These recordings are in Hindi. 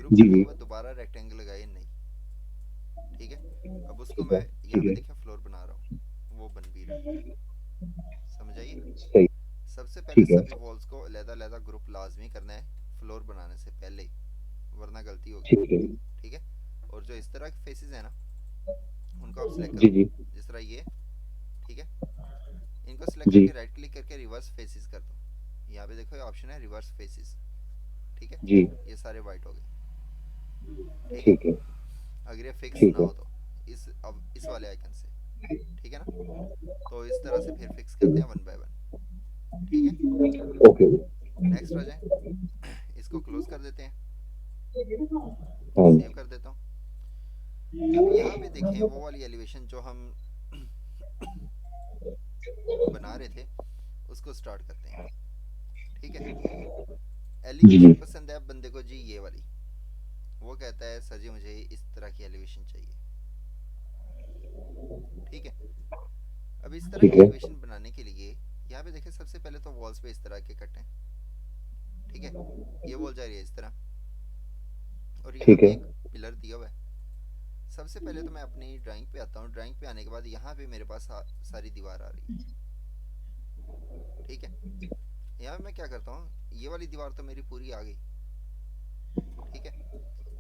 ग्रुप जी करने जी। के बाद दोबारा रेक्टेंगल लगाए नहीं। ठीक है, अब उसको ठीक है। मैं यहाँ ठीक पे है। देखिए फ्लोर बना रहा हूँ, वो बन भी रहा है। समझ आइए। सही। सबसे पहले ठीक है। सभी वॉल्स को अलग-अलग ग्रुप लाजमी करना है फ्लोर बनाने से पहले ही, वरना गलती होगी। ठीक है। ठीक है, और जो इस तरह के फेसेस है ना, उनको आप सिलेक्ट जी करो, जी। जिस तरह ये। ठीक है, इनको सिलेक्ट जी करके राइट क्लिक करके रिवर्स फेसेस कर दो। यहाँ पे देखो ये ऑप्शन है रिवर्स फेसेस। ठीक है, जी। ये सारे वाइट हो गए। ठीक है, ठीक है। अगर ये फिक्स ठीक ना है। हो तो अब इस वाले आइकन से। ठीक है ना, तो इस तरह से फिर फिक्स करते हैं वन बाय वन। ठीक है, ओके। नेक्स्ट आ जाए, इसको क्लोज कर देते हैं, हाँ। सेव कर देता हूँ। अब यहाँ पे देखें वो वाली एलिवेशन जो हम बना रहे थे, उसको स्टार्ट करते हैं। ठीक है, जी जी। एलिवेशन पसंद है अब बंदे को जी ये वाली। वो कहता है सर जी मुझे इस तरह की एलिवेशन चाहिए। ठीक है, अब इस तरह ठीक की है। एलिवेशन बनाने के लिए यहाँ पे देखें सबसे पहले तो वॉल्स पे इस तरह के कट हैं। ठीक है, ये वॉल जा रही है इस तरह, और यहाँ ठीक पे है। एक पिलर दिया हुआ है। सबसे पहले तो मैं अपनी ड्राइंग पे आता हूँ, ड्राइंग पे आने के बाद यहाँ पे मेरे पास सारी दीवार आ रही है। ठीक है, यहाँ मैं क्या करता हूँ, ये वाली दीवार तो मेरी पूरी आ गई। ठीक है,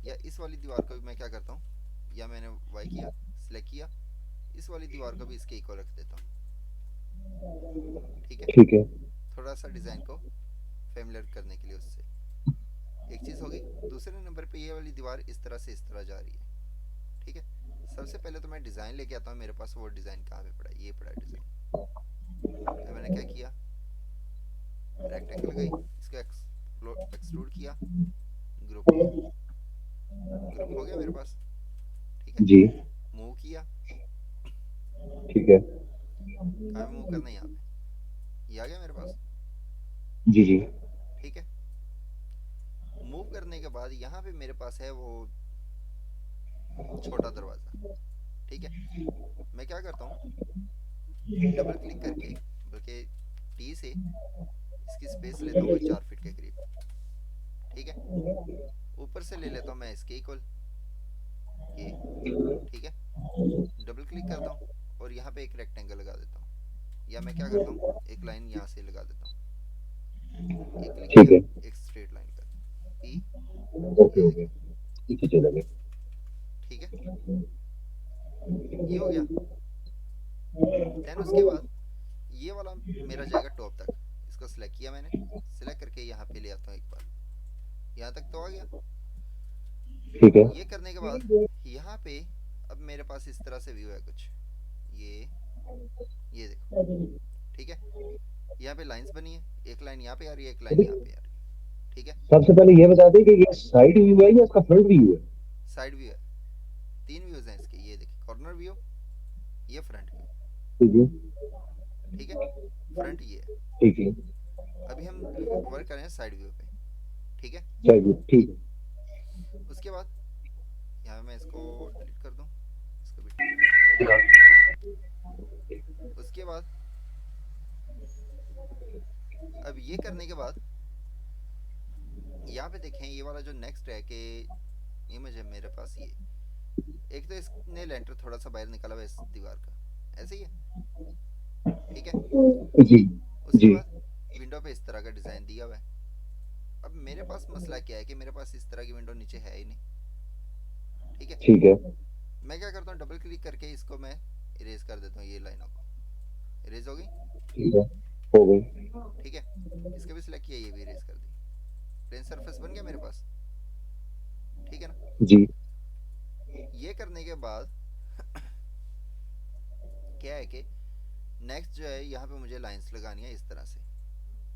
या इस वाली दीवार को भी मैं क्या करता हूँ, या मैंने वाई किया, सिलेक्ट किया, इस वाली दीवार को भी इसके इक्वल रख देता हूँ। ठीक है, ठीक है। थोड़ा सा डिज़ाइन को फेमिलियर करने के लिए उससे। एक चीज़ होगी, दूसरे नंबर पे ये वाली दीवार इस तरह से इस तरह जा रही है। ठीक है, सबसे पहले तो मैं डिज़ाइन लेके आता हूँ, मेरे पास वो डिज़ाइन कहाँ पे पड़ा है, ये पड़ा है डिज़ाइन। फिर मैंने क्या किया, रेक्टेंगल गई, इसको एक्सट्रूड किया, ग्रुप किया, ग्रुप हो गया मेरे पास। ठीक है, जी। मूव किया, ठीक है। कहाँ पे मूव करना है, यहाँ पे, ये आ गया मेरे पास। जी जी। ठीक है, मूव करने के बाद यहाँ पे मेरे पास है वो छोटा दरवाज़ा। ठीक है, मैं क्या करता हूँ, डबल क्लिक करके, बल्कि टी से इसकी स्पेस लेता हूँ कोई 4 फीट के करीब। ठीक है, ऊपर से ले लेता हूँ मैं इसके इक्वल ये। ठीक है, डबल क्लिक करता हूँ और यहाँ पे एक रेक्टेंगल लगा देता हूँ, या मैं क्या करता हूँ, एक लाइन यहाँ से लगा देता हूँ। ये क्लिक ठीक किया, है। एक स्ट्रेट लाइन कर दी, ओके ये ओके। देखें। पीछे चला गया। ठीक है, ये हो गया। देन उसके बाद ये वाला मेरा जाएगा टॉप तक। इसको सिलेक्ट किया मैंने, सिलेक्ट करके यहाँ पे ले आता हूँ एक बार, यहाँ तक तो आ गया। ठीक है। ये करने के बाद यहाँ पे अब मेरे पास इस तरह से व्यू है कुछ, ये देखो। ठीक है, यहाँ पे लाइंस बनी है, एक लाइन यहाँ पे आ रही है, एक लाइन यहाँ पे आ रही है। ठीक है, सबसे पहले ये बता दें कि ये साइड व्यू है या इसका फ्रंट व्यू है? साइड व्यू है, तीन व्यूज हैं इसके, ये देखिए कॉर्नर व्यू, ये फ्रंट व्यू। ठीक है। ठीक है, फ्रंट ये है। ठीक है। अभी हम वर्क कर रहे हैं साइड व्यू पे। ठीक है, साइड व्यू ठीक उसके बाद यहाँ मैं इसको डिलीट कर दूँ, इसको भी डिलीट कर दूँ। उसके बाद अब ये करने के बाद यहाँ पे देखें ये वाला जो नेक्स्ट है कि इमेज है मेरे पास ये, एक तो इसने लेंटर थोड़ा सा बाहर निकाला हुआ है इस दीवार का, ऐसे ही है। ठीक है, है। जी उसके जी। बाद विंडो पे इस तरह का डिज़ाइन दिया हुआ है। अब मेरे पास मसला क्या है कि मेरे पास इस तरह की विंडो नीचे है ही नहीं। ठीक है, ठीक है। मैं क्या करता हूँ, डबल क्लिक करके इसको मैं इरेज कर देता हूँ, ये लाइनों को इरेज हो गई। ठीक है। हो गई। ठीक है, इसका भी सिलेक्ट किया, ये भी इरेज कर दी, प्लेन सरफेस बन गया मेरे पास। ठीक है ना, जी। ये करने के बाद क्या है कि नेक्स्ट जो है यहाँ पे मुझे लाइंस लगानी है इस तरह से,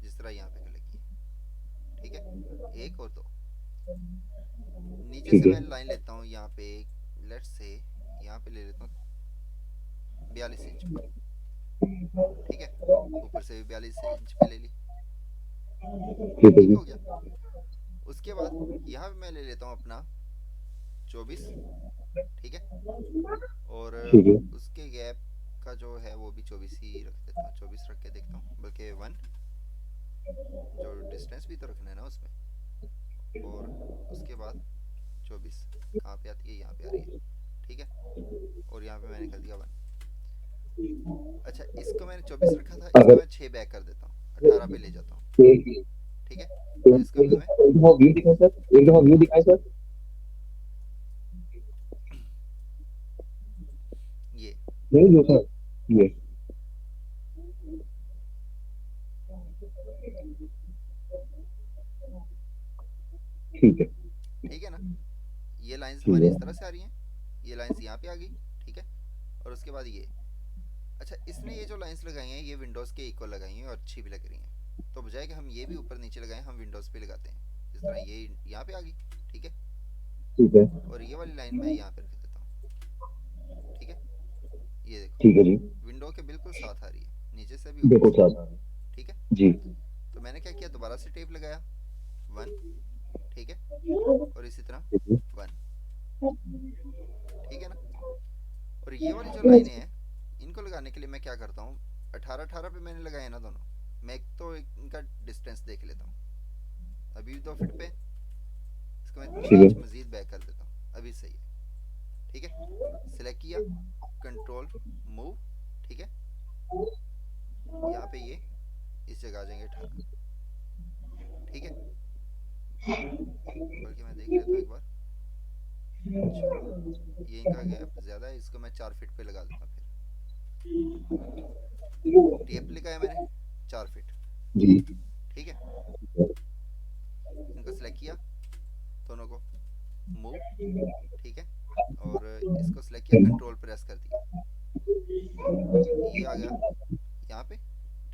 जिस तरह यहाँ पे लगी है। ठीक है, एक और दो, नीचे ठीक से है। मैं लाइन लेता हूँ यहाँ पे, लेट्स से यहाँ पे ले लेता हूँ 42 इंच पे। ठीक है, ऊपर से भी 42 इंच पे ले ली। ठीक है ठीक जी। हो गया, उसके बाद यहाँ पे मैं ले लेता हूँ अपना 24। ठीक है, और ठीक है। उसके गैप का जो है वो भी 24 ही रख देता हूँ, 24 रख के देखता हूँ, बल्कि वन, जो डिस्टेंस भी तो रखना है ना उसमें। और उसके बाद 24 कहाँ पे आती है, यहाँ पे आ रही है, ठीक है। और यहाँ पे मैंने कर दिया 1। अच्छा, इसको मैंने 24 रखा था, इसको अगर मैं 6 बैक कर देता हूँ, 18 पे ले जाता हूँ, एक ठीक है। एक और इसको भी मैं एक दफा व्यू दिखाएं सर, एक दफा व्यू दिखाएं सर। ये नहीं जो सर, ये ठीक है। ठीक है ना, ये लाइंस ठीक हमारी है। इस तरह से आ रही हैं, ये लाइंस यहाँ पे आ गई, ठीक है। और उसके बाद ये, अच्छा इसने ये जो लाइंस लगाई हैं ये विंडोज़ के इक्वल लगाई हैं और अच्छी भी लग रही हैं, तो बजाय कि हम ये भी ऊपर नीचे लगाएं, हम विंडोज़ पे लगाते हैं। इस तरह ये यहाँ पे आ गई, ठीक है। ठीक है। और ये वाली लाइन मैं यहाँ पे रख देता हूँ, ठीक है। ये देखो ठीक है जी। विंडो के बिल्कुल साथ आ रही है, नीचे से भी ऊपर देखो से भी, सर। ठीक है। जी। तो मैंने क्या किया, दोबारा से टेप लगाया 1, ठीक है। और इसी तरह ठीक है। 1, ठीक है ना। और ये वाली जो लाइनें हैं इनको लगाने के लिए मैं क्या करता हूँ, 18 18 पे मैंने लगाए ना दोनों, मैं एक तो इनका डिस्टेंस देख लेता हूँ, अभी 2 फीट पे, इसको मैं ठीक है। 5 मजीद बैक कर देता हूँ, अभी सही है, ठीक है। सिलेक्ट किया, कंट्रोल मूव, ठीक है। यहाँ पे ये इस जगह आ जाएंगे 18, ठीक है। बल्कि मैं देख लेता हूँ एक बार, अच्छा ये इनका गैप ज़्यादा है, इसको मैं 4 फीट पे लगा देता हूँ फिर। टेप लगाया मैंने 4 फीट, जी। ठीक है। इनको सिलेक्ट किया दोनों को, मूव, ठीक है। और इसको सिलेक्ट किया, कंट्रोल प्रेस कर दिया, ये आ गया यहाँ पे,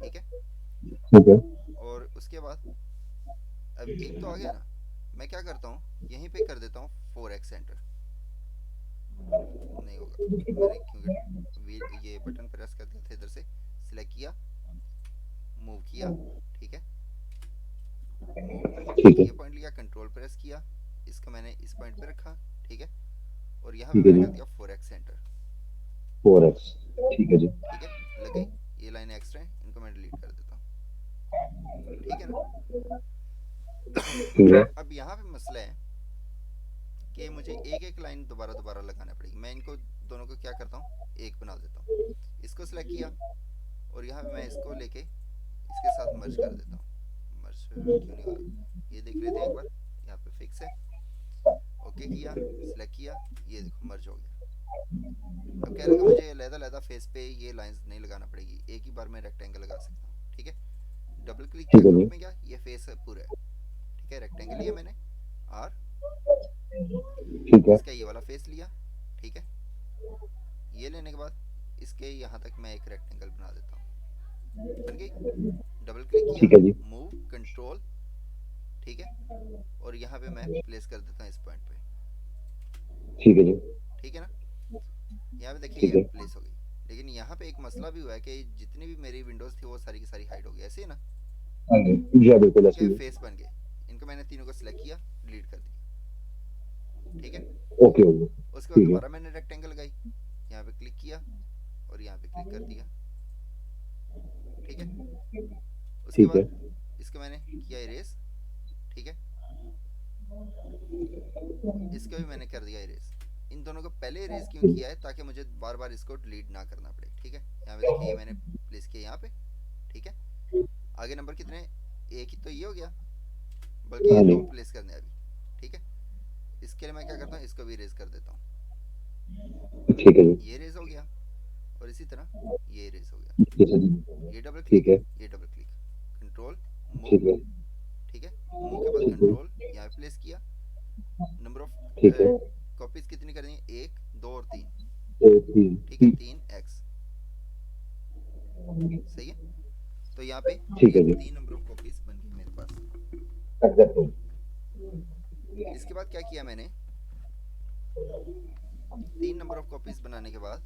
ठीक है। ठीक है। और उसके बाद अब एक तो आ गया ना, मैं क्या करता हूँ यहीं पे कर देता हूँ 4x सेंटर, नहीं होगा, मैंने क्योंकि ये बटन प्रेस कर दिया था इधर से, सिलेक्ट किया, मूव किया, ठीक है। मूव, ठीक है। ये पॉइंट लिया, कंट्रोल प्रेस किया, इसको मैंने इस पॉइंट पे रखा, ठीक है। और यहाँ पे ठीक है मैंने जी। कर दिया 4x सेंटर, 4x। ठीक है जी। ठीक है। लग गई, ये लाइनें एक्स्ट्रा हैं, इनको मैं डिलीट कर देता हूँ, ठीक है ना। ठीक है। अब यहाँ पे मसला है कि मुझे एक एक लाइन दोबारा दोबारा लगाना पड़ेगी, मैं इनको दोनों को क्या करता हूँ एक बना देता हूँ, इसको सिलेक्ट किया और यहाँ पे मैं इसको लेके इसके साथ मर्ज कर देता हूँ, मर्ज क्यों नहीं हो रहा ये देख लेते हैं एक बार, यहाँ पे फिक्स है, ओके किया, सिलेक्ट किया, ये देखो मर्ज हो गया। अब कह रहा है कि मुझे लहदा फेस पे ये लाइंस नहीं लगाना पड़ेगी, एक ही बार में रेक्टेंगल लगा सकता हूँ, ठीक है। डबल क्लिक किया ठीक है ग्रुप जी। में, गया ये फेस पूरा है, ठीक है। रेक्टेंगल लिया मैंने आर, ठीक है। इसका ये वाला फेस लिया, ठीक है। ये लेने के बाद इसके यहाँ तक मैं एक रेक्टेंगल बना देता हूँ, बन गई। डबल क्लिक किया, ठीक है जी। मूव, कंट्रोल, ठीक है। और यहाँ पे मैं प्लेस कर देता हूँ इस पॉइंट पे, ठीक है जी। ठीक है ना। यहाँ पे देखिए ठीक ये है। प्लेस हो गई, लेकिन यहाँ पे एक मसला भी हुआ है कि जितनी भी मेरी विंडोज़ थी वो सारी की सारी हाइड हो गई, ऐसे ही ना, हाँ जी। जी हाँ, बिल्कुल इनके ऐसे ही है। फेस बन गए, इनको मैंने तीनों को सिलेक्ट किया, डिलीट कर दिया, ठीक है। Okay okay. उसके बाद ठीक है। दोबारा मैंने रेक्टेंगल लगाई, यहाँ पे क्लिक किया और यहाँ पे क्लिक कर दिया, ठीक है। उसके ठीक है। बाद इसको मैंने किया इरेज, ठीक है। इसको भी मैंने कर दिया इरेज, इन दोनों को पहले इरेज क्यों किया है, ताकि मुझे बार बार इसको डिलीट ना करना पड़े, ठीक है। यहाँ पे देखिए ये मैंने प्लेस किया यहाँ पे, ठीक है। आगे नंबर कितने, एक ही तो ये हो गया, बल्कि ये हाँ जी। दो प्लेस करने हैं अभी, ठीक है। इसके लिए मैं क्या करता हूँ, इसको भी इरेज कर देता हूँ, ठीक है जी। ये इरेज हो गया। और इसी तरह ये इरेज हो गया, जैसे जी। ये डबल ठीक क्लिक, है। ये डबल क्लिक, कंट्रोल मूव, ठीक है। ठीक है। मूव के बाद ठीक है। कंट्रोल यहाँ प्लेस किया, नंबर ऑफ ठीक है। कॉपीज कितनी करनी है, 1 2 और 3, तो तीन ठीक है, ठीक। 3x, सही है। तो यहाँ पे ठीक ये है जी। 3 नंबर ऑफ कॉपीज बन गई मेरे पास। एग्जैक्टली। इसके बाद क्या किया मैंने, 3 नंबर ऑफ कॉपीज बनाने के बाद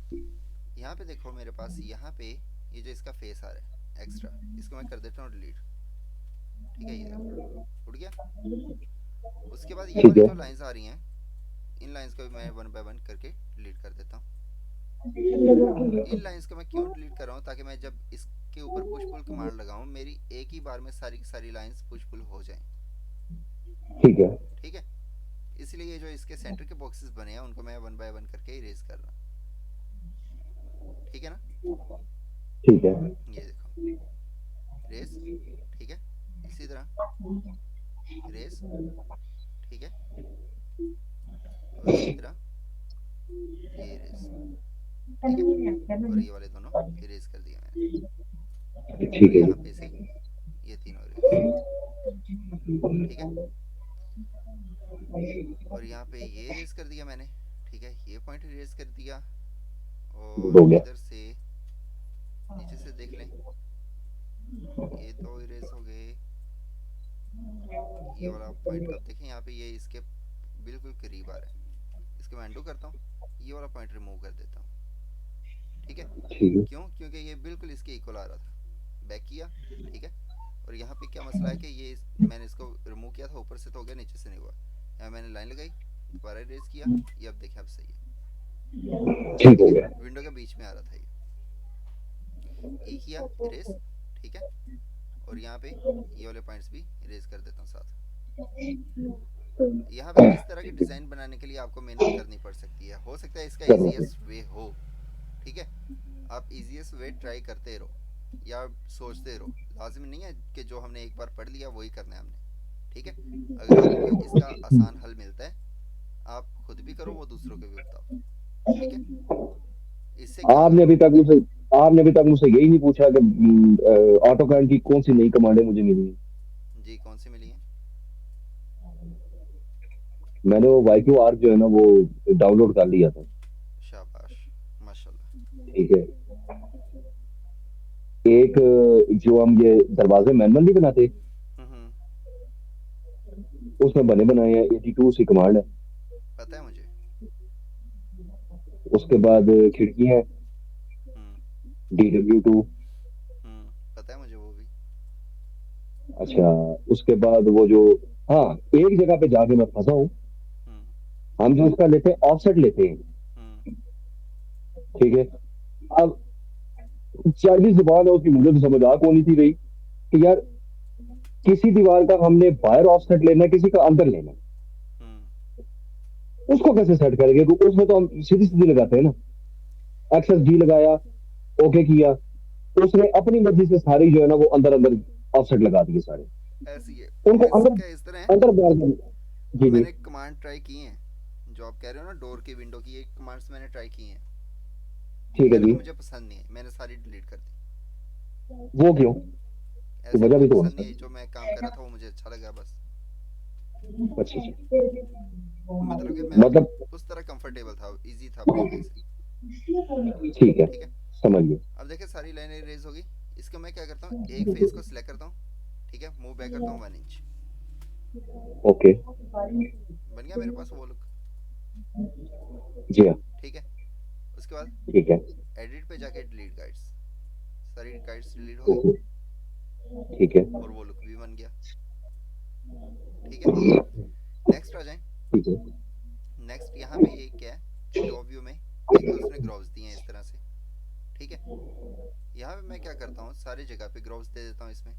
यहाँ पे देखो मेरे पास, यहाँ पे ये जो इसका फेस आ रहा है एक्स्ट्रा, इसको मैं कर देता हूँ डिलीट, ठीक है। ये देखो उड़ गया। उसके बाद ये ठीक वाली है। जो लाइंस आ रही हैं, इन लाइंस को भी मैं 1 बाय 1 करके डिलीट कर देता हूँ। इन लाइंस को मैं क्यों डिलीट कर रहा हूँ, ताकि मैं जब इसके ऊपर पुश पुल कमांड लगाऊं, मेरी एक ही बार में सारी की सारी लाइंस पुश पुल हो जाएं, ठीक है। ठीक है। इसलिए ये जो इसके सेंटर के बॉक्सेस बने हैं उनको मैं वन बाय वन करके इरेज कर रहा हूँ। ठीक है ना, ठीक है। ये देखो इरेज। ठीक है, इसी तरह इरेज। ठीक है, और इसी तरह ये इरेज। ठीक है, और ये वाले दोनों इरेज कर दिए मैंने। और ठीक है। यहाँ पे से ये तीनों इरेज। ठीक है, और यहाँ पे ये इरेज कर दिया मैंने। ठीक है, ये पॉइंट इरेज कर दिया। और हो गया। इधर से नीचे से देख लें, ये दो इरेज हो गए। ये वाला पॉइंट अब देखें, यहाँ पे ये इसके बिल्कुल करीब आ रहा है। इसको मैं अंडू करता हूँ, ये वाला पॉइंट रिमूव कर देता हूँ। ठीक है, ठीक है। क्यों? क्योंकि ये बिल्कुल इसके इक्वल आ रहा था। बैक किया। ठीक है, और यहाँ पे क्या मसला है कि मैंने इसको रिमूव किया था, ऊपर से तो हो गया, नीचे से नहीं हुआ। यहाँ मैंने लाइन लगाई, दोबारा इरेज किया, ये अब देखें अब सही है। ठीक ठीक हो है, गया। विंडो के बीच में आ रहा था ये। ई किया, इरेज। ठीक है, और यहाँ पे ये वाले पॉइंट्स भी इरेज कर देता हूँ साथ। यहाँ पे इस तरह की डिज़ाइन बनाने के लिए आपको मेहनत करनी पड़ सकती है, हो सकता है इसका करना है। इजीएस्ट वे हो। ठीक है, आप इजीएस्ट वे ट्राई करते रहो या सोचते रहो। लाजिम नहीं है कि जो हमने एक बार पढ़ लिया वही करना है हमने। ठीक है, अगर आपको इसका आसान हल मिलता है, आप खुद भी करो, वो दूसरों को भी बताओ। ठीक है, इससे क्या आपने होगा? अभी तक मुझसे आपने अभी तक मुझसे यही नहीं पूछा कि ऑटो कैड की कौन सी नई कमांडें मुझे मिली हैं। जी, कौन सी मिली है? मैंने वो वाईक्यू आर्क जो है ना वो डाउनलोड कर लिया था। शाबाश, माशाल्लाह। ठीक है। एक जो हम ये दरवाजे मैनुअल नहीं बनाते, हम्म, उसमें बने बनाए हैं 82 सी कमांड है। पता है मुझे। उसके बाद खिड़कियां, हम्म, DW2। पता है मुझे वो भी। अच्छा, उसके बाद वो जो, हाँ, एक जगह पे जाके मैं फंसा हूँ। हम्म, हम जो उसका लेते हैं ऑफसेट लेते हैं। हम्म, ठीक है। अब चाइनीज जुबान है उसकी, मुझे तो समझ आ कौन सी रही कि यार किसी दीवार का हमने बाहर ऑफसेट लेना है, किसी का अंदर लेना है, हम्म, उसको कैसे सेट करेंगे? क्योंकि उसमें तो हम सीधी सीधी लगाते हैं ना। एक्सेस डी लगाया, ओके किया, उसने अपनी मर्जी से सारी जो है ना वो अंदर अंदर ऑफसेट लगा दिए सारे। ऐसी है। उनको अंदर इसका इस तरह है, अंदर बाहर जी जी। मैंने कमांड ट्राई की हैं जो आप कह रहे हो ना, डोर की विंडो की, ये कमांड्स मैंने ट्राई की हैं। ठीक है लेकिन जी। मुझे पसंद नहीं है, मैंने सारी डिलीट कर दी। वो क्यों? तो ऐसे ही वजह मुझे भी तो हो पसंद नहीं है, सकती जो मैं काम कर रहा था वो मुझे अच्छा लगा बस। है। अच्छा अच्छा। मतलब कि मैं मतलब उस तरह कंफर्टेबल था, इजी था अपनी वजह से। ठीक है, ठीक है, समझ गए। अब देखिए सारी लाइनें रेज हो गई। इसको मैं क्या करता हूँ, एक फेस को सिलेक्ट करता हूँ। ठीक है, मूव बैक करता हूँ 1 इंच। ओके। बन गया मेरे पास वो लुक। जी हाँ। ठीक है, उसके बाद ठीक है। एडिट पे जाके डिलीट गाइड्स, सारी गाइड्स डिलीट हो गई ओके। ठीक है। और वो लुक भी बन गया। ठीक है, नेक्स्ट आ जाएं। ठीक है। नेक्स्ट यहाँ पे ये क्या है, टॉप व्यू में एक तो उसने ग्रोव्स दिए हैं इस तरह से। ठीक है, यहाँ पे मैं क्या करता हूँ, सारी जगह पे ग्रोव्स दे देता हूँ इसमें।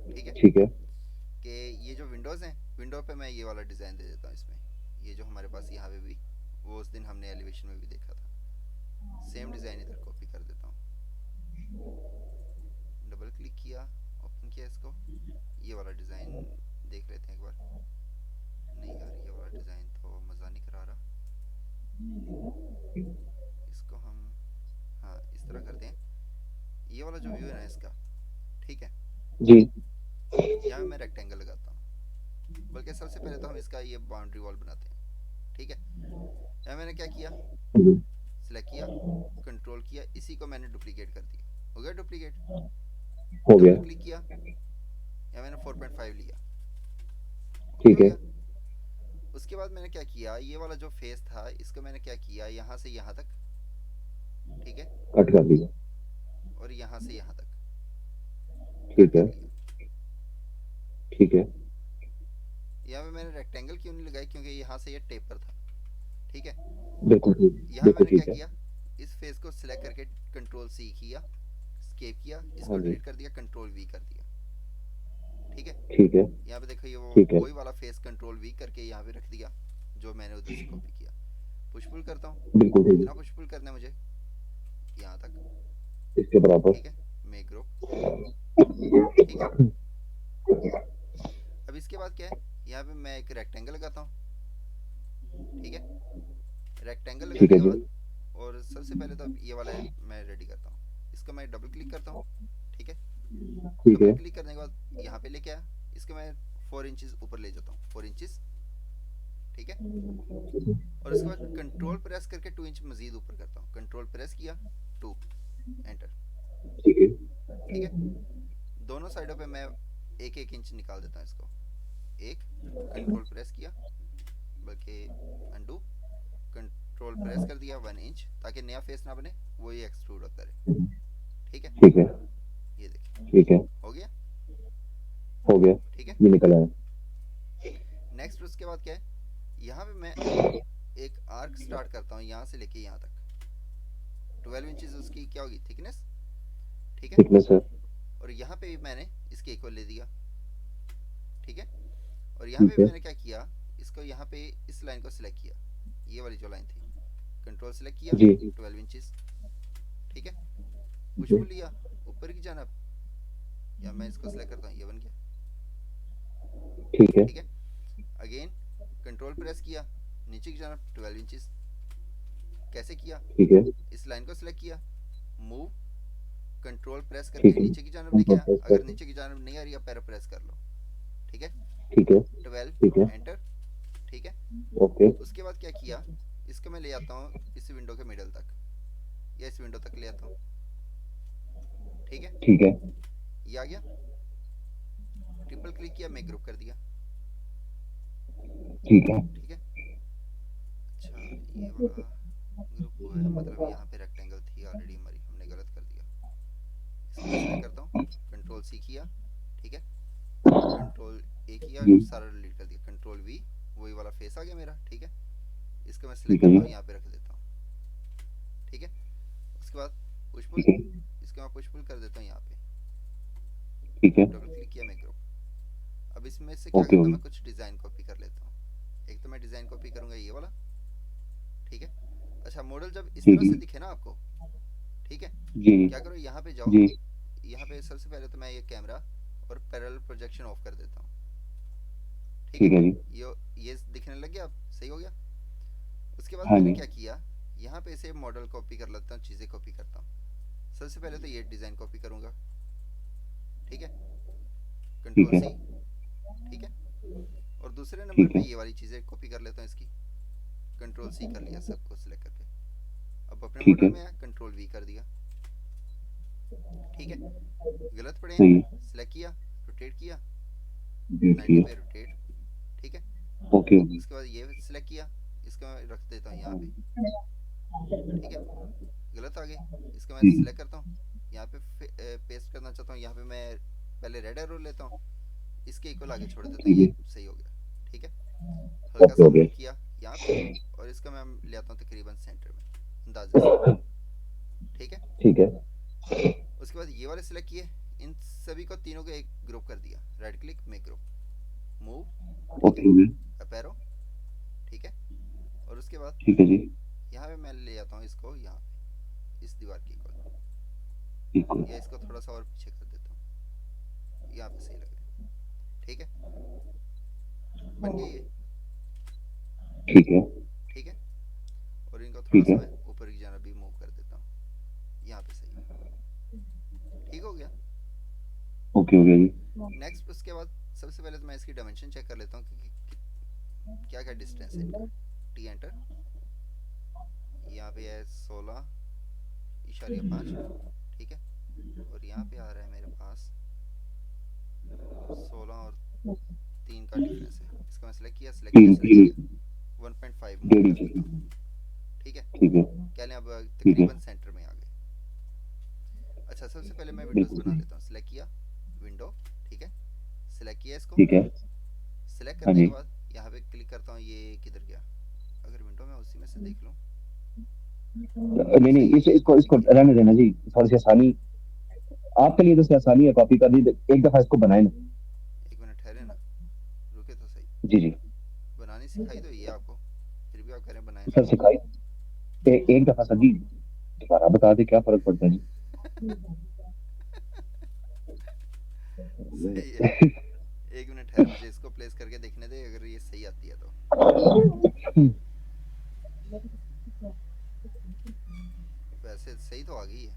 ठीक है, ठीक है। कि ये जो विंडोज़ हैं, विंडो पे मैं ये वाला डिज़ाइन दे देता हूँ इसमें। ये जो हमारे पास यहाँ पे भी, वो उस दिन हमने एलिवेशन में भी देखा था, सेम डिज़ाइन इधर कॉपी कर देता हूँ। डबल क्लिक किया, ओपन किया इसको, ये वाला डिज़ाइन देख लेते हैं एक बार। नहीं यार, ये वाला डिज़ाइन तो मज़ा नहीं करा रहा। इसको हम, हाँ, इस तरह करते हैं। ये वाला जो व्यू है ना इसका, ठीक है, जी। यहाँ मैं रेक्टेंगल लगाता हूँ। बल्कि सबसे पहले तो हम इसका ये बाउंड्री वॉल बनाते हैं। ठीक है, यहाँ मैंने क्या किया, सिलेक्ट किया, कंट्रोल किया, इसी को मैंने डुप्लीकेट कर दिया, हो गया डुप्लीकेट। हो गया। डबल क्लिक किया, यहाँ मैंने 4.5 लिया, ओके ठीक हो है। गया। उसके बाद मैंने क्या किया, ये वाला जो फेस था इसको मैंने क्या किया, यहाँ से यहाँ तक, ठीक है, कट कर दिया। और यहाँ से यहाँ तक कट ठीक कर है। लिया। ठीक है। यहाँ पे मैंने रेक्टेंगल क्यों नहीं लगाई, क्योंकि यहाँ से ये टेपर था। ठीक है, बिल्कुल ठीक, यहाँ बिल्कुल मैंने क्या ठीक है। किया, इस फेस को सिलेक्ट करके कंट्रोल सी किया, स्केप किया, इसको हाँ जी। डिलीट कर दिया, कंट्रोल वी कर दिया। ठीक है। ठीक है। यहाँ पे देखो ये वो ठीक है। वही वाला फेस कंट्रोल वी करके यहाँ पे रख दिया जो मैंने उधर से कॉपी किया। पुश पुल करता हूँ, बिल्कुल ठीक कितना है। पुश पुल करना है मुझे, यहाँ तक। इसके बराबर। ठीक है, मेक ग्रुप। ठीक है। अब इसके बाद क्या है, यहाँ पे मैं एक रेक्टेंगल लगाता हूँ। ठीक है, रेक्टेंगल ठीक लगाने है के जी। बाद और सबसे पहले तो अब ये वाला है मैं रेडी करता हूँ, इसको मैं डबल क्लिक करता हूँ। ठीक है, ठीक डबल है। क्लिक करने के बाद यहाँ पे लेके आया, इसको मैं 4 इंचज़ ऊपर ले जाता हूँ, 4 इंचज़। ठीक है, और उसके बाद कंट्रोल प्रेस करके 2 इंच मजीद ऊपर करता हूँ, कंट्रोल प्रेस किया, 2, एंटर। ठीक है। ठीक है, दोनों साइडों पे मैं एक एक इंच निकाल देता हूँ इसको, एक, कंट्रोल प्रेस किया, बल्कि अंडू, कंट्रोल प्रेस कर दिया 1 इंच, ताकि नया फेस ना बने, वो ये एक्सट्रूड होता रहे। ठीक है, ठीक है। ये देखिए ठीक है। हो गया। हो गया। ठीक है, ये निकल आया। नेक्स्ट उसके बाद क्या है, यहाँ पे मैं एक आर्क स्टार्ट करता हूँ यहाँ से लेके यहाँ तक, 12 इंचज़ उसकी क्या होगी थिकनेस। ठीक है, थिकनेस है। और यहाँ पे भी मैंने इसके इक्वल ले दिया। ठीक है, और यहाँ पे ठीक है मैंने क्या किया, इसको यहाँ पे इस लाइन को सिलेक्ट किया, ये वाली जो लाइन थी, कंट्रोल सिलेक्ट किया, जी। 12 इंचज़। ठीक है, पुश ठीक है। पुल लिया ऊपर की जानब, या मैं इसको सिलेक्ट करता हूँ, ये बन गया। ठीक है। ठीक है, अगेन कंट्रोल प्रेस किया, नीचे की जानब 12 इंचज़। कैसे किया, ठीक है। इस लाइन को सिलेक्ट किया, मूव, कंट्रोल प्रेस करके ठीक है। नीचे की जानब लेके कंट्रोल आया, प्रेस अगर कर। नीचे की जानब नहीं आ रही, पैरा प्रेस कर लो। ठीक है, ठीक है। 12, ठीक है। एंटर। ठीक है, ओके। उसके बाद क्या किया, इसको मैं ले आता हूँ इस विंडो के मिडल तक, या इस विंडो तक ले आता हूँ। ठीक है, ठीक है। ये आ गया, ट्रिपल क्लिक किया, मैं ग्रुप कर दिया। ठीक है। ठीक है, अच्छा ये वाला ग्रुप हुआ है, मतलब यहाँ पे रेक्टेंगल थी ऑलरेडी हमारी, हमने गलत कर दिया। इसको मैं सिलेक्ट करता हूँ, कंट्रोल सी किया। ठीक है, कंट्रोल ए किया, जी। सारा डिलीट कर दिया, कंट्रोल वी, वही वाला फेस आ गया मेरा। ठीक है, इसको मैं सिलेक्ट ठीक है जी। करता हूँ, यहाँ पे रख देता हूँ। ठीक है, उसके बाद पुश पुल, ठीक है। इसको मैं पुश पुल कर देता हूँ यहाँ पे, ठीक है। डबल क्लिक किया, मैं ग्रुप। अब इसमें से क्या ओके करता हो हूँ, गया। मैं कुछ डिज़ाइन कॉपी कर लेता हूँ। एक तो मैं डिज़ाइन कॉपी करूँगा ये वाला। ठीक है, अच्छा मॉडल जब इस ठीक तरह है। से दिखे ना आपको, ठीक है, जी। क्या करो, यहाँ पे जाओ, जी। यहाँ पे सबसे पहले तो मैं ये कैमरा और पैरेलल प्रोजेक्शन ऑफ कर देता हूँ। ठीक है, ठीक है जी। ये दिखने लग गया, अब सही हो गया। उसके बाद हाँ मैंने जी। क्या किया, यहाँ पे से मॉडल कॉपी कर लेता हूँ, चीज़ें कॉपी करता हूँ। सबसे पहले तो ये डिज़ाइन कॉपी करूँगा। ठीक है, ठीक कंट्रोल है। सी। ठीक है, और दूसरे नंबर ठीक पे है। ये वाली चीज़ें कॉपी कर लेता हूँ इसकी, कंट्रोल सी कर लिया सबको सिलेक्ट करके। अब अपने ठीक मॉडल है। में आया, कंट्रोल वी कर दिया। ठीक है, गलत पड़े हैं, सही। सिलेक्ट किया, रोटेट किया, वेट 90 किया। पे रोटेट। ठीक है, ओके। उसके बाद ये सिलेक्ट किया, इसको मैं रख देता हूँ यहाँ पे। ठीक है, गलत आ गई, इसको मैं जी। सिलेक्ट करता हूँ, यहाँ पे पेस्ट करना चाहता हूँ, यहाँ पे मैं पहले रेड एरो लेता हूँ, इसके इक्वल आगे छोड़ देता हूँ, ठीक ये है। सही हो गया। ठीक है, हल्का ओके सा हो गया। मूव किया यहाँ पे, और इसका मैं ले आता हूँ तकरीबन सेंटर में अंदाजे से। ठीक है, ठीक है। उसके बाद ये वाले सिलेक्ट किए, इन सभी को तीनों को एक ग्रुप कर दिया, right click make group, move. ठीक है, ओके हो गया। Up arrow. ठीक है, और उसके बाद ठीक है जी। यहाँ पे मैं ले आता हूँ इसको, यहाँ पे इस दीवार के इक्वल, ठीक है। या इसको थोड़ा सा और पीछे कर देता हूँ, यहाँ पे सही लग रहा है। ठीक है, बन गया ये। ठीक है। ठीक है, और इनको थोड़ा ठीक सा है। मैं ऊपर की जानब भी मूव कर देता हूँ, यहाँ पे सही है। ठीक हो गया। ओके हो गया जी। नेक्स्ट उसके बाद सबसे पहले तो मैं इसकी डायमेंशन चेक कर लेता हूँ कि क्या क्या डिस्टेंस है इनका। टी एंटर, यहाँ पे है 16.5। ठीक है, और यहाँ पे आ रहा है मेरे पास 16 और 3 का डिफरेंस है, इसको मैं सिलेक्ट किया, सिलेक्ट किया, तीन सिलेक्ट तीन। किया, 1.5 मूव 1.5 कर इंच। देता हूँ। ठीक है, ठीक है। क्या लें, अब ठीक है। तकरीबन सेंटर में आ गए। अच्छा सबसे पहले मैं विंडोज़ बिल्कुल बना सही। लेता हूँ, सिलेक्ट किया, विंडो। ठीक है, सिलेक्ट किया इसको, ठीक है। सिलेक्ट हाँ करने जी। के बाद यहाँ पे क्लिक करता हूँ, ये किधर गया, अगर विंडो में उसी में से देख लूँ तो नहीं नहीं, सही है, इस ये इसको कॉपी इसको किया। रहने देना जी, थोड़ी सी आसानी आपके लिए, तो आसानी है कॉपी करनी, एक दफा इसको बनाए ना। जी जी। बनानी सिखाई तो ये आपको, फिर भी आप कह रहे हैं बनाए नहीं। सर सिखाई, एक दफा सर जी दोबारा बता दे, क्या फर्क पड़ता है जी। सही है, 1 मिनट ठहर, मुझे इसको प्लेस करके देखने दे, अगर ये सही आती है तो। वैसे सही तो आ गई है।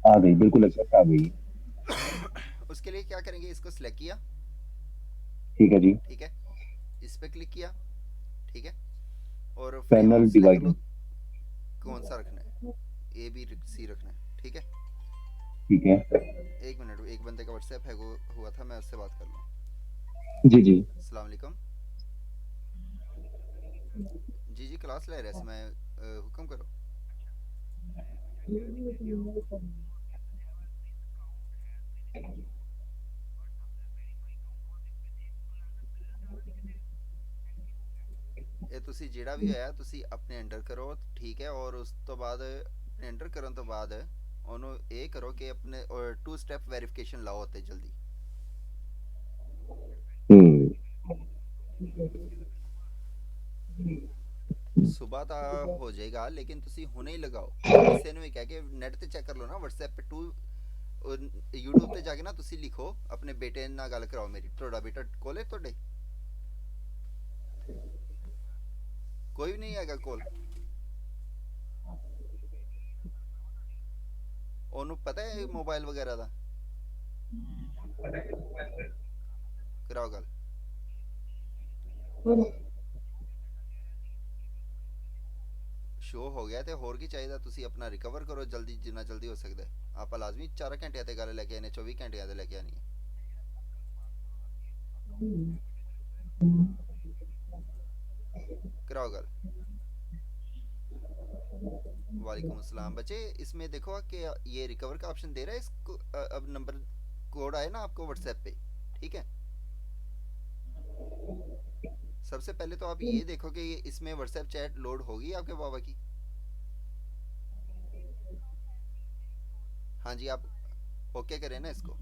आ गई, बिल्कुल एक्सेप्ट आ गई। उसके लिए क्या करेंगे, इसको सिलेक्ट किया, ठीक है जी। ठीक है, इस पे क्लिक किया, ठीक है, और फ्रेम आप पैनल सिलेक्ट कर लो डिवाइडर। कौन सा रखना है, ए बी सी रखना है, ठीक है। ठीक है। 1 मिनट, एक बंदे का व्हाट्सएप है वो हुआ था, मैं उससे बात कर लूँ। जी जी। अस्सलाम वालेकुम। जी जी, क्लास ले रहे हैं मैं, हुक्म करो। ਇਹ ਤੁਸੀਂ ਜਿਹੜਾ ਵੀ ਹੋਇਆ ਤੁਸੀਂ ਆਪਣੇ ਅੰਡਰ ਕਰੋ, ਠੀਕ ਹੈ, ਔਰ ਉਸ ਤੋਂ ਬਾਅਦ ਆਪਣੇ ਅੰਡਰ ਕਰਨ ਤੋਂ ਬਾਅਦ ਉਹਨੂੰ ਇਹ ਕਰੋ ਕਿ ਆਪਣੇ 2 स्टेप वेरिफिकेशन ਲਾਓ ਤੇ ਜਲਦੀ। हम्म। ਸੁਬਾਹ ਤਾਂ ਹੋ ਜਾਏਗਾ, ਲੇਕਿਨ ਤੁਸੀਂ ਹੁਣੇ ਹੀ ਲਗਾਓ, ਕਿਸੇ ਨੂੰ ਵੀ ਕਹਿ ਕੇ ਨੈਟ ਤੇ ਚੈੱਕ ਕਰ ਲਓ ਨਾ, WhatsApp पे टू YouTube ਤੇ ਜਾ ਕੇ ਨਾ ਤੁਸੀਂ ਲਿਖੋ, ਆਪਣੇ ਬੇਟੇ ਨਾਲ ਗੱਲ ਕਰਾਓ ਮੇਰੀ, ਤੁਹਾਡਾ ਬੇਟਾ ਕੋਲ ਹੈ ਤੁਹਾਡੇ, ਕੋਈ ਵੀ ਨਹੀਂ ਹੈਗਾ ਕੋਲ, ਉਹਨੂੰ ਪਤਾ ਹੈ ਮੋਬਾਈਲ ਵਗੈਰਾ ਦਾ, ਕਰਾਓ ਗੱਲ। ਸ਼ੋ ਹੋ ਗਿਆ ਤੇ ਹੋਰ ਕੀ ਚਾਹੀਦਾ, ਤੁਸੀਂ ਆਪਣਾ ਰਿਕਵਰ ਕਰੋ ਜਲਦੀ, ਜਿੰਨਾ ਜਲਦੀ ਹੋ ਸਕਦਾ ਹੈ। ਆਪਾਂ ਲਾਜ਼ਮੀ 4 ਘੰਟਿਆਂ ਤੇ ਗੱਲ ਲੈ ਕੇ ਆਨੇ, 24 ਘੰਟਿਆਂ ਤੇ ਲੈ ਕੇ ਆਣੀ ਹੈ। कराओ गल। वालेकुम अस्सलाम बच्चे, इसमें देखो कि ये रिकवर का ऑप्शन दे रहा है इसको, अब नंबर कोड आए ना आपको व्हाट्सएप पे, ठीक है। सबसे पहले तो आप ये देखो कि ये इसमें व्हाट्सएप चैट लोड होगी आपके बाबा की। हाँ जी, आप ओके करें ना इसको,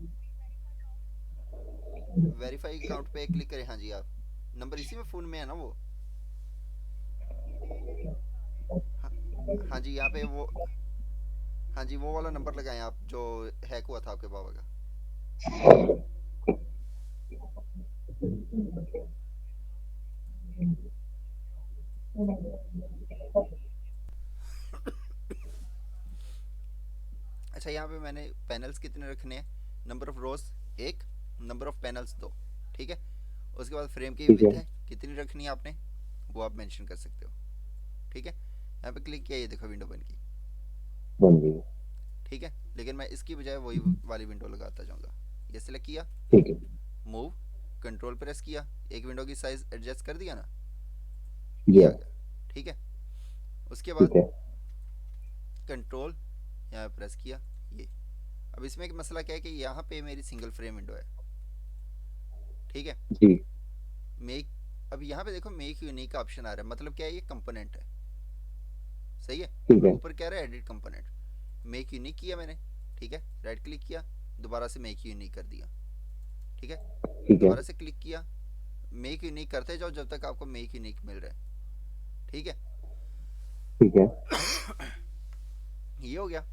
वेरीफाई अकाउंट पे क्लिक करें। हाँ जी, आप नंबर इसी में फ़ोन में है ना वो। हाँ, हाँ जी, यहाँ पे वो, हाँ जी वो वाला नंबर लगाएं आप जो हैक हुआ था आपके बाबा का। अच्छा, यहाँ पे मैंने पैनल्स कितने रखने हैं, number of rose 1, number of panels 2, ठीक है। उसके बाद फ्रेम की ठीक है। विड्थ है कितनी रखनी है आपने, वो आप मेंशन कर सकते हो, ठीक है। यहाँ पे क्लिक किया, ये देखो विंडो बन गई, बन गई। ठीक है। लेकिन मैं इसकी बजाय वही वाली विंडो लगाता जाऊँगा। ये सिलेक्ट किया, ठीक है। मूव, कंट्रोल प्रेस किया, एक विंडो की साइज एडजस्ट कर दिया ना, जी ये आ हाँ। गया, ठीक है। उसके बाद ठीक है। कंट्रोल यहाँ प्रेस किया, ये। अब इसमें एक मसला क्या है कि यहाँ पे मेरी सिंगल फ्रेम विंडो है, ठीक है। जी। मेक, अब यहाँ पे देखो मेक यूनिक का ऑप्शन आ रहा है, मतलब क्या है, ये कंपोनेंट है, सही है। ठीक और है। ऊपर क्या रहा है, एडिट कंपोनेंट, मेक यूनिक किया मैंने, ठीक है, राइट क्लिक किया, दोबारा से मेक यूनिक कर दिया, ठीक है। ठीक है। दोबारा से क्लिक किया, मेक यूनिक करते जाओ जब तक आपको मेक यूनिक मिल रहा है, ठीक है। ठीक है। ये हो गया।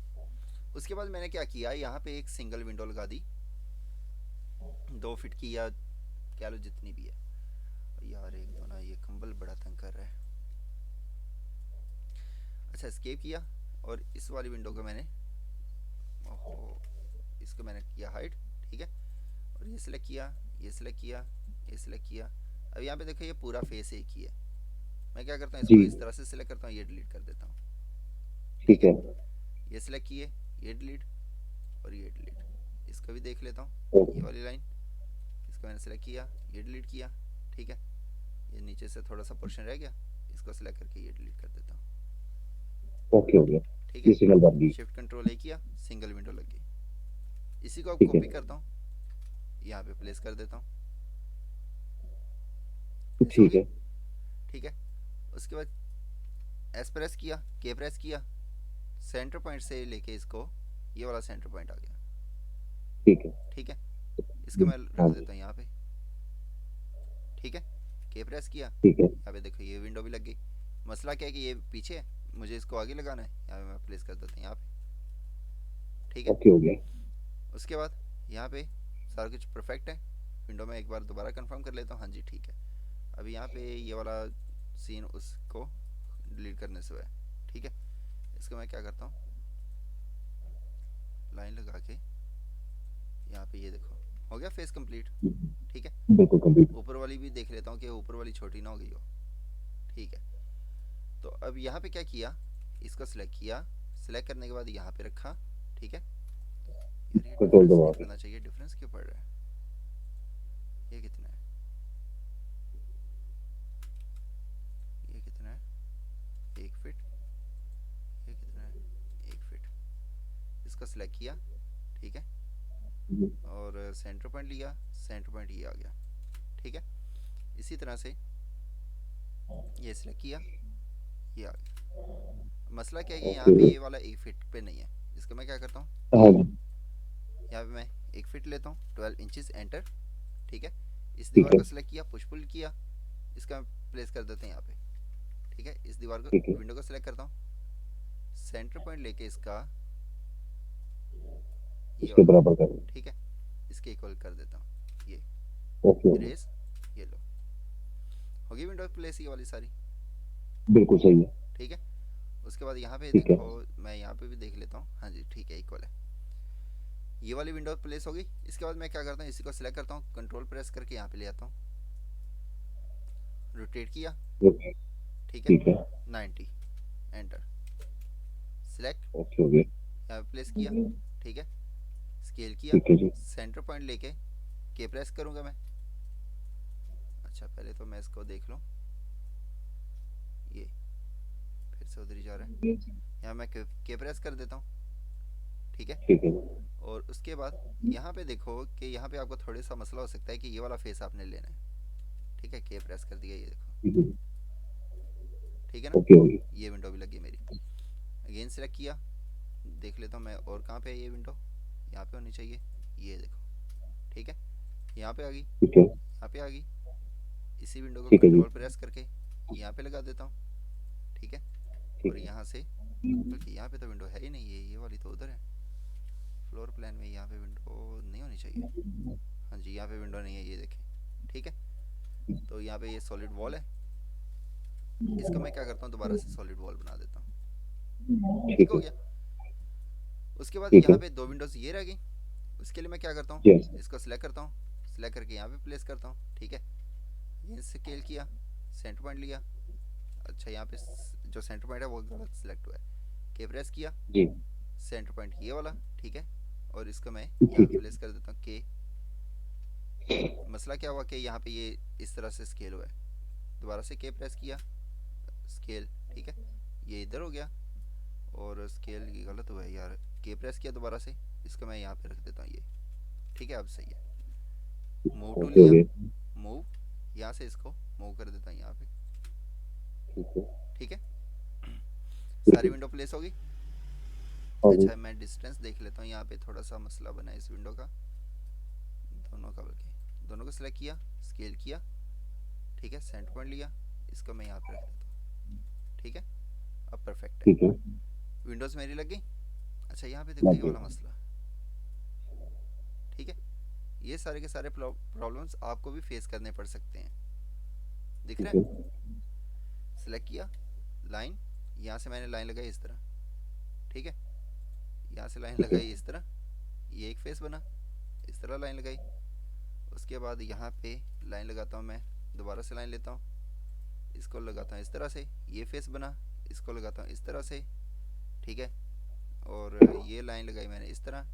उसके बाद मैंने क्या किया, यहाँ पे एक सिंगल विंडो लगा दी, 2 फीट की या क्या लो जितनी भी है। यार एक तो ना ये कंबल बड़ा तंग कर रहा है। अच्छा, एस्केप किया, और इस वाली विंडो को मैंने, ओहो, इसको मैंने किया हाइड, ठीक है। और ये सिलेक्ट किया, ये सिलेक्ट किया, ये सिलेक्ट किया। अब यहाँ पे देखो ये पूरा फेस एक ही है, मैं क्या करता हूँ, जी। इसको इस तरह से सिलेक्ट करता हूँ, ये डिलीट कर देता हूँ, ठीक ठीक है। है। ये सिलेक्ट किए, ये डिलीट, और ये डिलीट। इसको भी देख लेता हूँ, ये ओके। वाली लाइन, इसको मैंने सिलेक्ट किया, ये डिलीट किया, ठीक है। ये नीचे से थोड़ा सा पोर्शन रह गया, इसको सिलेक्ट करके ये डिलीट कर देता हूँ, ओके हो गया। ठीक ये है। सिग्नल बन गई। शिफ्ट कंट्रोल ए किया, सिंगल विंडो लग गई। इसी को अब ठीक है। कॉपी करता हूँ, यहाँ पे प्लेस कर देता हूँ, ऐसे हो ठीक गई, है। ठीक है। उसके बाद एस प्रेस किया, के प्रेस किया, सेंटर पॉइंट से लेके इसको, ये वाला सेंटर पॉइंट आ गया, ठीक है। ठीक है। इसको मैं रख हाँ जी। देता हूँ यहाँ पे, ठीक है। के प्रेस किया, ठीक है। यहाँ पे देखो ये विंडो भी लग गई। मसला क्या है कि ये पीछे है, मुझे इसको आगे लगाना है, यहाँ पे मैं प्लेस कर देता हूँ यहाँ पे। ठीक है। ओके हो गया। उसके बाद यहाँ पे सारा कुछ परफेक्ट है। विंडो में एक बार दोबारा कंफर्म कर लेता हूँ, हाँ जी ठीक है। अभी यहाँ पे ये वाला सीन उसको डिलीट करने से हुआ है। ठीक है। इसको मैं क्या करता हूँ, लाइन लगा के यहाँ पे ये देखो हो गया फेस कंप्लीट। ठीक है। बिल्कुल कंप्लीट। ऊपर वाली भी देख लेता हूँ कि ऊपर वाली छोटी ना हो गई हो। ठीक है। तो अब यहाँ पे क्या किया, इसको सिलेक्ट किया, सिलेक्ट करने के बाद यहाँ पे रखा। ठीक है। यार ये कंट्रोल डिफरेंस दबा नहीं के। पड़ना चाहिए, डिफरेंस क्यों पड़ रहा है, ये कितना है, ये कितना है, 1 फीट, ये कितना है, 1 फीट। इसका सिलेक्ट किया। ठीक है। और सेंटर पॉइंट लिया, सेंटर पॉइंट ये आ गया। ठीक है। इसी तरह से ये सिलेक्ट किया, ये आ गया। मसला क्या है कि यहाँ ओके। पे ये वाला 1 फीट पे नहीं है। इसको मैं क्या करता हूँ, हाँ जी। यहाँ पे मैं 1 फीट लेता हूँ, 12 इंचज़ एंटर। ठीक है। इस ठीक दीवार है। को सिलेक्ट किया, पुश पुल किया, इसका प्लेस कर देते हैं यहाँ पे। ठीक है। इस दीवार ठीक को है। विंडो को सिलेक्ट करता हूँ, सेंटर पॉइंट लेके इसका ये इसके वाला। बराबर कर। ठीक है। इसके इक्वल कर देता हूँ ये, ओके हो गया। इरेज, ये लो, होगी विंडो प्लेस ये वाली सारी। बिल्कुल सही है। ठीक है। उसके बाद यहाँ पे ठीक है। देखो, मैं यहाँ पे भी देख लेता हूँ, हाँ जी ठीक है इक्वल है, ये वाली विंडो प्लेस होगी। इसके बाद मैं क्या करता हूँ, इसी को सिलेक्ट करता हूँ, कंट्रोल प्रेस करके यहाँ पे ले आता हूँ, रोटेट किया। ओके। ठीक है। ठीक है। 90, एंटर, सिलेक्ट, ओके हो गया। यहाँ पे प्लेस किया। ठीक है। स्केल किया, ठीक है जी। सेंटर पॉइंट लेके के प्रेस करूँगा मैं। अच्छा पहले तो मैं इसको देख लूँ, ये फिर से उधर ही जा रहा है, यहाँ मैं के प्रेस कर देता हूँ। ठीक है। ठीक है। और उसके बाद यहाँ पे देखो कि यहाँ पे आपको थोड़ा सा मसला हो सकता है कि ये वाला फेस आपने लेना है। ठीक है। के प्रेस कर दिया, ये देखो, ठीक है। ठीक है ना। ओके हो गया। ये विंडो भी लगी मेरी। अगेन सेलेक्ट किया, देख लेता हूँ मैं और कहाँ पे है ये विंडो, यहाँ पे होनी चाहिए, ये देखो। ठीक है। यहाँ पे आ गई, ठीक है। यहाँ पे आ गई। इसी विंडो को ठीक है जी। कंट्रोल प्रेस करके यहाँ पे लगा देता हूँ। ठीक है। और ठीक है। यहाँ से, बल्कि यहाँ पे तो विंडो है ही नहीं, ये वाली तो उधर है फ्लोर प्लान में, यहाँ पे विंडो नहीं होनी चाहिए। हाँ जी यहाँ पे विंडो नहीं है, ये देखें। ठीक है। तो यहाँ पे ये सॉलिड वॉल है, इसका मैं क्या करता हूँ, दोबारा से सॉलिड वॉल बना देता हूँ। ठीक ठीक हो है। गया। उसके बाद ठीक यहाँ है। पे दो विंडोज ये रह गई। उसके लिए मैं क्या करता हूँ, यस। इसको सिलेक्ट करता हूँ, सिलेक्ट करके यहाँ पे प्लेस करता हूँ। ठीक है। ये स्केल किया, सेंटर पॉइंट लिया। अच्छा यहाँ पे जो सेंटर पॉइंट है वो गलत सिलेक्ट हुआ है, के प्रेस किया, जी। सेंटर पॉइंट ये वाला। ठीक है। और इसको मैं यहाँ ठीक पे है। प्लेस कर देता हूँ के। मसला क्या हुआ कि यहाँ पे ये इस तरह से स्केल हुआ है, दोबारा से के प्रेस किया, स्केल। ठीक है। ये इधर हो गया, और स्केल ये गलत हुआ है यार, के प्रेस किया दोबारा से, इसको मैं यहाँ पे रख देता हूँ ये। ठीक है अब सही है। मूव टू ओके हो लिया, गया। मूव, यहाँ से इसको मूव कर देता हूँ यहाँ पे। ठीक है। ठीक है। ठीक सारी है। विंडो प्लेस होगी। हाँ जी। अच्छा मैं डिस्टेंस देख लेता हूँ, यहाँ पे थोड़ा सा मसला बना है इस विंडो का, दोनों का, बल्कि दोनों को सिलेक्ट किया, स्केल किया। ठीक है। सेंटर पॉइंट लिया, इसको मैं यहाँ पे रख देता हूँ। ठीक है। अब परफेक्ट है, ठीक है। विंडोज़ मेरी लग गई। अच्छा यहाँ पे देखो लग ये गई। वाला मसला। ठीक है। ये सारे के सारे प्रॉब्लम्स आपको भी फेस करने पड़ सकते हैं, दिख रहा ठीक है। है। सिलेक्ट किया, लाइन, यहाँ से मैंने लाइन लगाई इस तरह। ठीक है। यहाँ से लाइन ठीक है। लगाई इस तरह, ये एक फेस बना, इस तरह लाइन लगाई। उसके बाद यहाँ पे लाइन लगाता हूँ मैं, दोबारा से लाइन लेता हूँ, इसको लगाता हूँ इस तरह से, ये फेस बना, इसको लगाता हूँ इस तरह से। ठीक है। और ये लाइन लगाई मैंने इस तरह।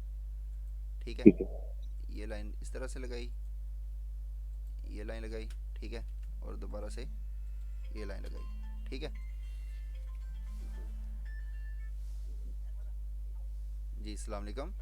ठीक है। ठीक है। ये लाइन इस तरह से लगाई, ये लाइन लगाई। ठीक है। और दोबारा से ये लाइन लगाई। ठीक है जी, अस्सलाम वालेकुम।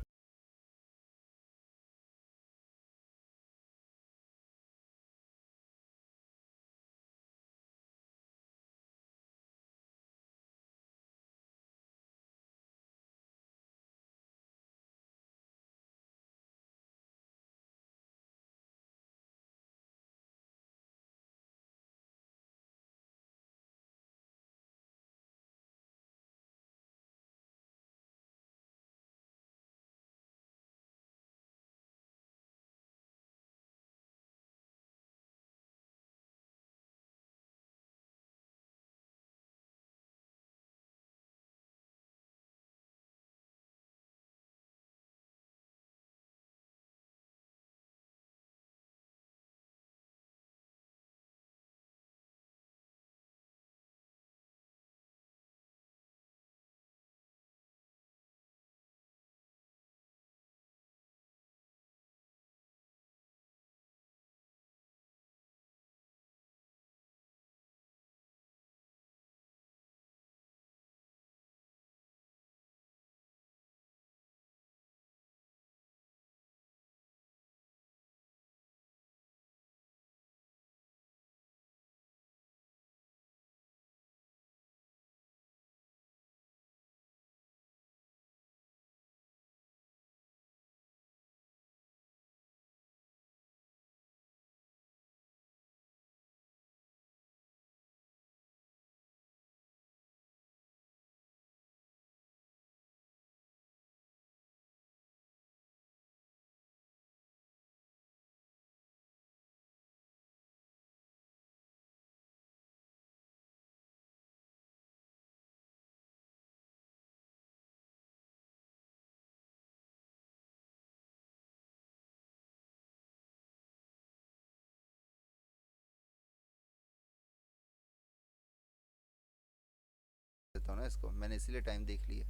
करता हूँ ना इसको, मैंने इसीलिए टाइम देख लिया।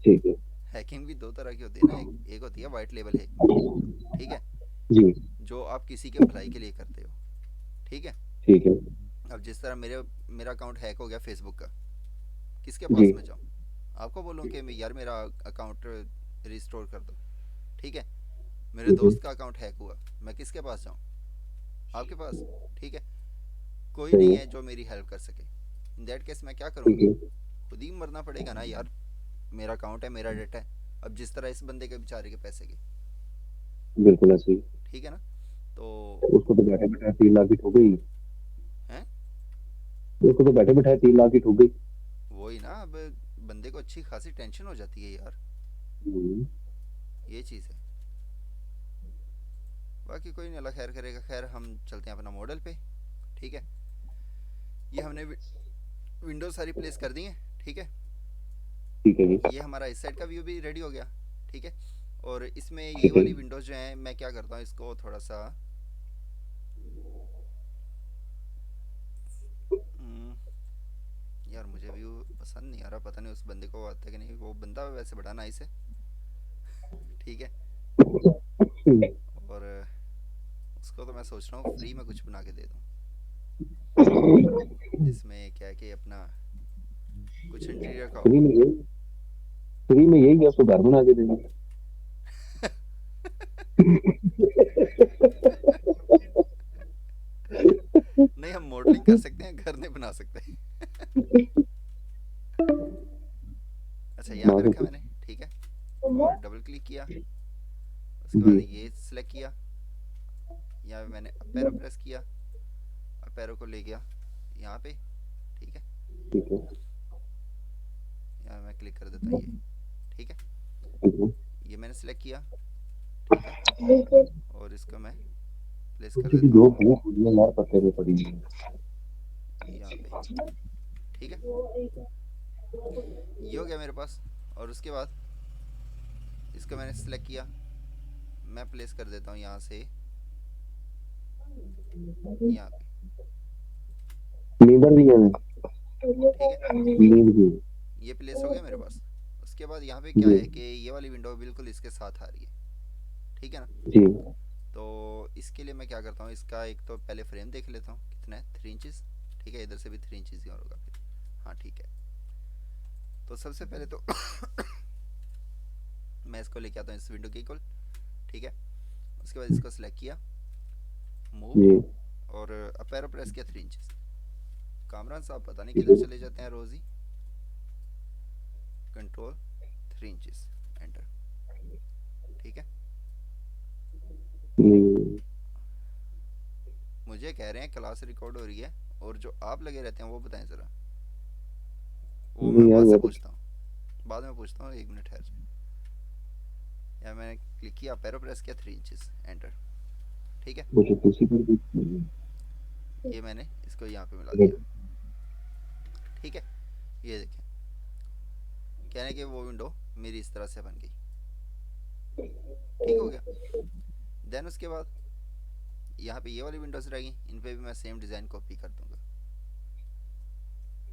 ठीक है। हैकिंग भी दो तरह की होती है ना, एक होती है वाइट लेवल हैक, ठीक है, जी। जो आप किसी के भलाई के लिए करते हो, ठीक है। ठीक है। अब जिस तरह मेरा अकाउंट हैक हो गया फेसबुक का, किसके जी। पास मैं जाऊँ? आपको बोलूँ कि यार मेरा अकाउंट रिस्टोर कर दो, ठीक है। मेरे दोस्त का अकाउंट हैक हुआ, मैं किसके पास जाऊँ? आपके पास, ठीक है। कोई सही नहीं है। है जो मेरी हेल्प कर सके। इन दैट केस मैं क्या ठीक करूँगा? है। खुद ही मरना पड़ेगा ना यार। मेरा अकाउंट है, मेरा डेटा है। अब जिस तरह इस बंदे के बेचारे के पैसे गए, बिल्कुल ऐसे ही। ठीक है ना। तो उसको तो बैठे बैठे 3 लाख की ठोक गई। हैं, उसको तो बैठे बैठे 3 लाख की ठोक गई। वही ना। अब बंदे को अच्छी खासी टेंशन हो जाती है यार, हम्म। ये चीज़ है। बाकी कोई नहीं, अल्लाह खैर करेगा। खैर हम चलते हैं अपना मॉडल पे, ठीक है। ये हमने विंडोज सारी प्लेस कर दी है, ठीक है। ठीक है जी। ये हमारा इस साइड का व्यू भी रेडी हो गया, ठीक है। और इसमें ये ठीक है। वाली विंडोज जो है, मैं क्या करता हूँ इसको थोड़ा सा हम्म, यार मुझे व्यू पसंद नहीं आ रहा, पता नहीं उस बंदे को आता है कि नहीं। वो बंदा वैसे बड़ा नाइस है, ठीक है। हम्म। और उसको तो मैं सोच रहा हूँ फ्री में कुछ बना के दे दूँ, जिसमें क्या है कि अपना कुछ इंटीरियर का हो। फ्री में यही, फ्री में यही है, उसको घर बना के देना। नहीं, हम मॉडलिंग कर सकते हैं, घर नहीं बना सकते। अच्छा, यहाँ बना पे रखा सकते। मैंने, ठीक है। और डबल क्लिक किया, उसके जी। बाद ये सिलेक्ट किया। यहाँ पे मैंने अप एरो प्रेस किया, अप एरो को ले गया यहाँ पे, ठीक है। ठीक है। यहाँ मैं क्लिक कर देता हूँ ये, ठीक है। ठीक है। ये मैंने सिलेक्ट किया, ठीक है। और इसको मैं प्लेस कर मुझे भी देता दो हूँ भैया पूड़ियाँ यार पत्ते में पड़ी हैं। यहाँ पे, ठीक है। ये हो गया मेरे पास। और उसके बाद इसको मैंने सिलेक्ट किया, मैं प्लेस कर देता हूँ यहाँ से यहाँ पे, नींदर भी है। ठीक है। नींद भी। ये प्लेस हो गया मेरे पास। उसके बाद यहाँ पे क्या जी। है कि ये वाली विंडो बिल्कुल इसके साथ आ रही है, ठीक है ना। जी। तो इसके लिए मैं क्या करता हूँ, इसका एक तो पहले फ्रेम देख लेता हूँ कितना है, 3 इंचज़, ठीक है। इधर से भी 3 इंचज़ ही और होगा फिर, हाँ ठीक है। तो सबसे पहले तो मैं इसको लेके आता हूँ इस विंडो के इक्वल, ठीक है। उसके बाद इसको सिलेक्ट किया, मूव, जी। और अप एरो प्रेस किया 3 इंचज़। कामरान साहब पता नहीं ठीक किधर है। चले जाते हैं रोज़ ही। कंट्रोल 3 इंचज़, एंटर, ठीक है। नहीं। मुझे कह रहे हैं क्लास रिकॉर्ड हो रही है, और जो आप लगे रहते हैं वो बताएं ज़रा। वो नहीं मैं यार बाद से मैं तो, पूछता हूँ, बाद में पूछता हूँ, 1 मिनट ठहर जाए। या मैंने क्लिक किया, पैरो प्रेस किया, 3 इंचज़, एंटर, ठीक है। मुझे कुर्सी पर भी। ये मैंने इसको यहाँ पे मिला दिया, रेड। ठीक है। ये देखें, कहने कि वो विंडो मेरी इस तरह से बन गई, ठीक हो गया। देन उसके बाद यहाँ पे ये वाली विंडोज़ रहेगी, इन पे भी मैं सेम डिज़ाइन कॉपी कर दूंगा,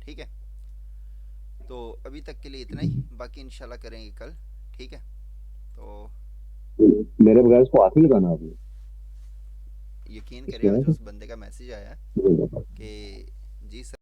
ठीक है। तो अभी तक के लिए इतना ही, बाकी इंशाल्लाह करेंगे कल, ठीक है। तो मेरे बगैर इसको हाथ नहीं लगाना आपने। यकीन इसमें करिएगा, है जो उस बंदे का मैसेज आया है तो कि जी सर